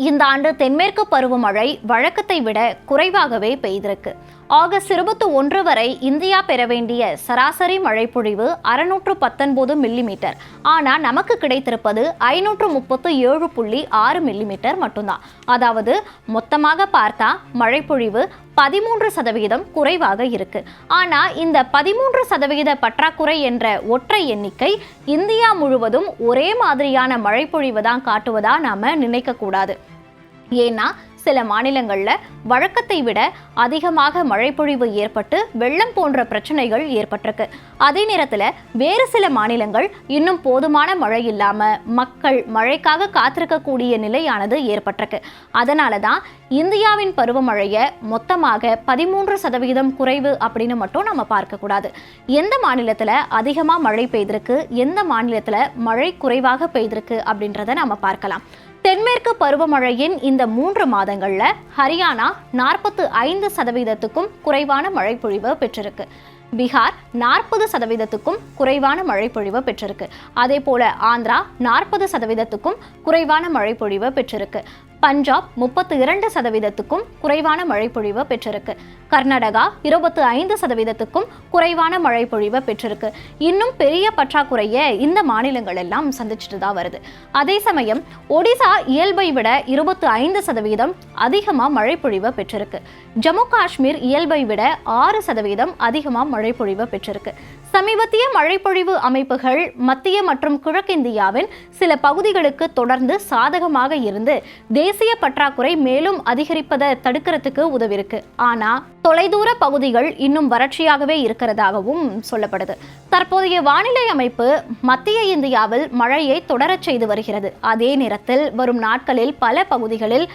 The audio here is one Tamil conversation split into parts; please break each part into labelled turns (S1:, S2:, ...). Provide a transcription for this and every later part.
S1: இந்த ஆண்டு தென்மேற்கு பருவமழை வழக்கத்தை விட குறைவாகவே பெய்திருக்கு. ஆகஸ்ட் 21 வரை இந்தியா பெற வேண்டிய சராசரி மழைப்பொழிவு 619 மில்லிமீட்டர். ஆனால் நமக்கு கிடைத்திருப்பது 537.6 மில்லிமீட்டர் மட்டும்தான். அதாவது மொத்தமாக பார்த்தா மழைப்பொழிவு 13% குறைவாக இருக்கு. ஆனா இந்த 13% பற்றாக்குறை என்ற ஒற்றை எண்ணிக்கை இந்தியா முழுவதும் ஒரே மாதிரியான மழைப்பொழிவு தான் காட்டுவதா நாம நினைக்க கூடாது. ஏன்னா சில மாநிலங்கள்ல வழக்கத்தை விட அதிகமாக மழைப்பொழிவு ஏற்பட்டு வெள்ளம் போன்ற பிரச்சனைகள் ஏற்பட்டிருக்கு. அதே நேரத்துல வேறு சில மாநிலங்கள் இன்னும் போதுமான மழை இல்லாம மக்கள் மழைக்காக காத்திருக்கக்கூடிய நிலையானது ஏற்பட்டிருக்கு. அதனாலதான் இந்தியாவின் பருவமழையை மொத்தமாக 13% குறைவு அப்படின்னு மட்டும் நம்ம பார்க்க கூடாது. எந்த மாநிலத்துல அதிகமா மழை பெய்திருக்கு, எந்த மாநிலத்துல மழை குறைவாக பெய்திருக்கு அப்படின்றத நம்ம பார்க்கலாம். தென்மேற்கு பருவமழையின் இந்த 3 மாதங்கள்ல ஹரியானா 45%க்கும் குறைவான மழைப்பொழிவு பெற்றிருக்கு. பீகார் 40%க்கும் குறைவான மழைப்பொழிவு பெற்றிருக்கு. அதே போல ஆந்திரா 40%க்கும் குறைவான மழைப்பொழிவு பெற்றிருக்கு. பஞ்சாப் 32%க்கும் குறைவான மழைப்பொழிவு பெற்றிருக்கு. கர்நாடகா 25%க்கும் குறைவான மழைப்பொழிவு பெற்றிருக்கு. இன்னும் பெரிய பற்றாக்குறையை இந்த மாநிலங்கள் எல்லாம் சந்திச்சுட்டு தான் வருது. அதே சமயம் ஒடிசா இயல்பை விட 25% அதிகமா மழைப்பொழிவு பெற்றிருக்கு. ஜம்மு காஷ்மீர் இயல்பை விட 6% அதிகமா மழைப்பொழிவு பெற்றிருக்கு. சமீபத்திய மழைப்பொழிவு அமைப்புகள் மத்திய மற்றும் கிழக்கிந்தியாவின் சில பகுதிகளுக்கு தொடர்ந்து சாதகமாக இருந்து தேசிய பற்றாக்குறை மேலும் அதிகரிப்பதை தடுக்கிறதுக்கு உதவிருக்கு. ஆனா தொலைதூர பகுதிகள் இன்னும் வறட்சியாகவே இருக்கிறதாகவும் சொல்லப்படுது. தற்போதைய வானிலை அமைப்பு மத்திய இந்தியாவில் மழையை தொடரச் செய்து வருகிறது. அதே நேரத்தில் வரும் நாட்களில் பல பகுதிகளில்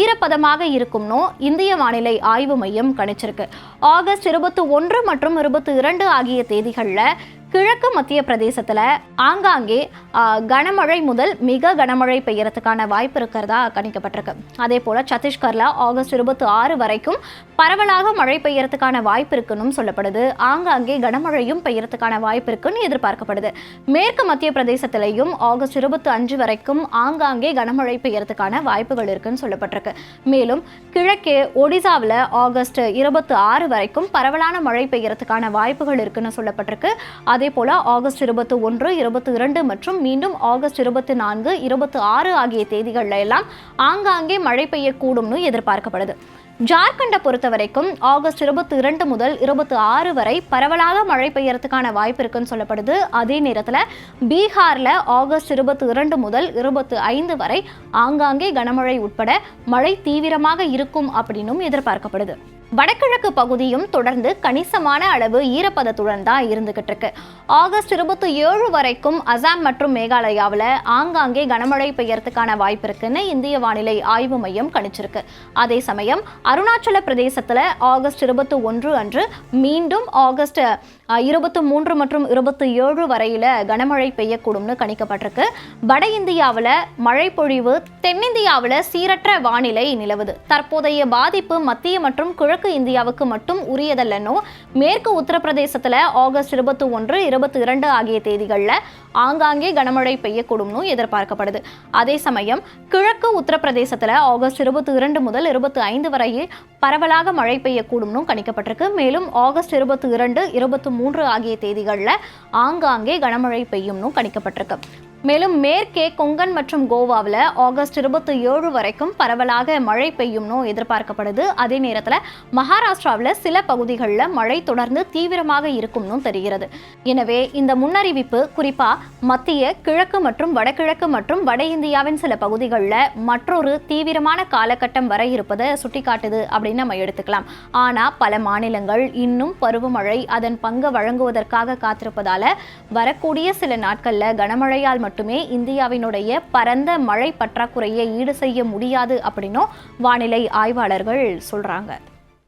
S1: ஈரப்பதமாக இருக்கும்னு இந்திய வானிலை ஆய்வு மையம் கணிச்சிருக்கு. ஆகஸ்ட் 21 மற்றும் 22 ஆகிய தேதிகள்ல கிழக்கு மத்திய பிரதேசத்துல ஆங்காங்கே கனமழை முதல் மிக கனமழை பெய்யறதுக்கான வாய்ப்பு இருக்கிறதா கணிக்கப்பட்டிருக்கு. அதே போல சத்தீஸ்கர்ல ஆகஸ்ட் 26 வரைக்கும் பரவலாக மழை பெய்யறதுக்கான வாய்ப்பு இருக்குன்னு சொல்லப்படுது. ஆங்காங்கே கனமழையும் பெய்யறதுக்கான வாய்ப்பு இருக்குன்னு எதிர்பார்க்கப்படுது. மேற்கு மத்திய பிரதேசத்திலையும் ஆகஸ்ட் 25 வரைக்கும் ஆங்காங்கே கனமழை பெய்யறதுக்கான வாய்ப்புகள் இருக்குன்னு சொல்லப்பட்டிருக்கு. மேலும் கிழக்கே ஒடிசாவில் ஆகஸ்ட் 26 வரைக்கும் பரவலான மழை பெய்யறதுக்கான வாய்ப்புகள் இருக்குன்னு சொல்லப்பட்டிருக்கு. அதே போல ஆகஸ்ட் 21, 22 மற்றும் மீண்டும் ஆகஸ்ட் 24, 26 ஆகிய தேதிகள்ல எல்லாம் ஆங்காங்கே மழை பெய்யக்கூடும்னு எதிர்பார்க்கப்படுது. ஜார்க்கண்டை பொறுத்த வரைக்கும் ஆகஸ்ட் 22 முதல் 26 வரை பரவலாக மழை பெய்யறதுக்கான வாய்ப்பு இருக்குன்னு சொல்லப்படுது. அதே நேரத்தில் பீகார்ல ஆகஸ்ட் 22 முதல் 25 வரை ஆங்காங்கே கனமழை உட்பட மழை தீவிரமாக இருக்கும் அப்படின்னும் எதிர்பார்க்கப்படுது. வடகிழக்கு பகுதியும் தொடர்ந்து கணிசமான அளவு ஈரப்பதத்துடன் தான் இருந்துகிட்டு இருக்கு. ஆகஸ்ட் 27 வரைக்கும் அசாம் மற்றும் மேகாலயாவில் ஆங்காங்கே கனமழை பெய்யறதுக்கான வாய்ப்பு இருக்குன்னு இந்திய வானிலை ஆய்வு மையம் கணிச்சிருக்கு. அதே சமயம் அருணாச்சல பிரதேசத்தில் ஆகஸ்ட் 21 அன்று மீண்டும் ஆகஸ்ட் 23 மற்றும் 27 வரையில கனமழை பெய்யக்கூடும்னு கணிக்கப்பட்டிருக்கு. வட இந்தியாவில் மழை பொழிவு, தென்னிந்தியாவில் சீரற்ற வானிலை நிலவுது. தற்போதைய பாதிப்பு மத்திய மற்றும் கிழக்கு இந்தியாவுக்கு மட்டும் உரியதல்லனோ மேற்கு உத்தரப்பிரதேசத்துல ஆகஸ்ட் 21, 22 ஆகிய தேதிகள்ல ஆங்காங்கே கனமழை பெய்யக்கூடும்னு எதிர்பார்க்கப்படுது. அதே சமயம் கிழக்கு உத்தரப்பிரதேசத்துல ஆகஸ்ட் 22 முதல் 25 வரை பரவலாக மழை பெய்யக்கூடும்னு கணிக்கப்பட்டிருக்கு. மேலும் ஆகஸ்ட் 22, 23 ஆகிய தேதிகள்ல ஆங்காங்கே கனமழை பெய்யும்னு கணிக்கப்பட்டிருக்கு. மேலும் மேற்கே கொங்கன் மற்றும் கோவாவில் ஆகஸ்ட் 27 வரைக்கும் பரவலாக மழை பெய்யும்னு எதிர்பார்க்கப்படுது. அதே நேரத்தில் மகாராஷ்டிராவில் சில பகுதிகளில் மழை தொடர்ந்து தீவிரமாக இருக்கும்னு தெரிகிறது. எனவே இந்த முன்னறிவிப்பு குறிப்பாக மத்திய, கிழக்கு மற்றும் வடகிழக்கு மற்றும் வட இந்தியாவின் சில பகுதிகளில் மற்றொரு தீவிரமான காலகட்டம் வர இருப்பதை சுட்டிக்காட்டுது அப்படின்னு நம்ம எடுத்துக்கலாம். ஆனால் பல மாநிலங்கள் இன்னும் பருவமழை அதன் பங்கு வழங்குவதற்காக காத்திருப்பதால வரக்கூடிய சில நாட்களில் கனமழையால் மட்டுமே இந்தியாவினுடைய பரந்த மழை பற்றாக்குறையை ஈடு செய்ய முடியாது அப்படின்னும் வானிலை ஆய்வாளர்கள் சொல்றாங்க.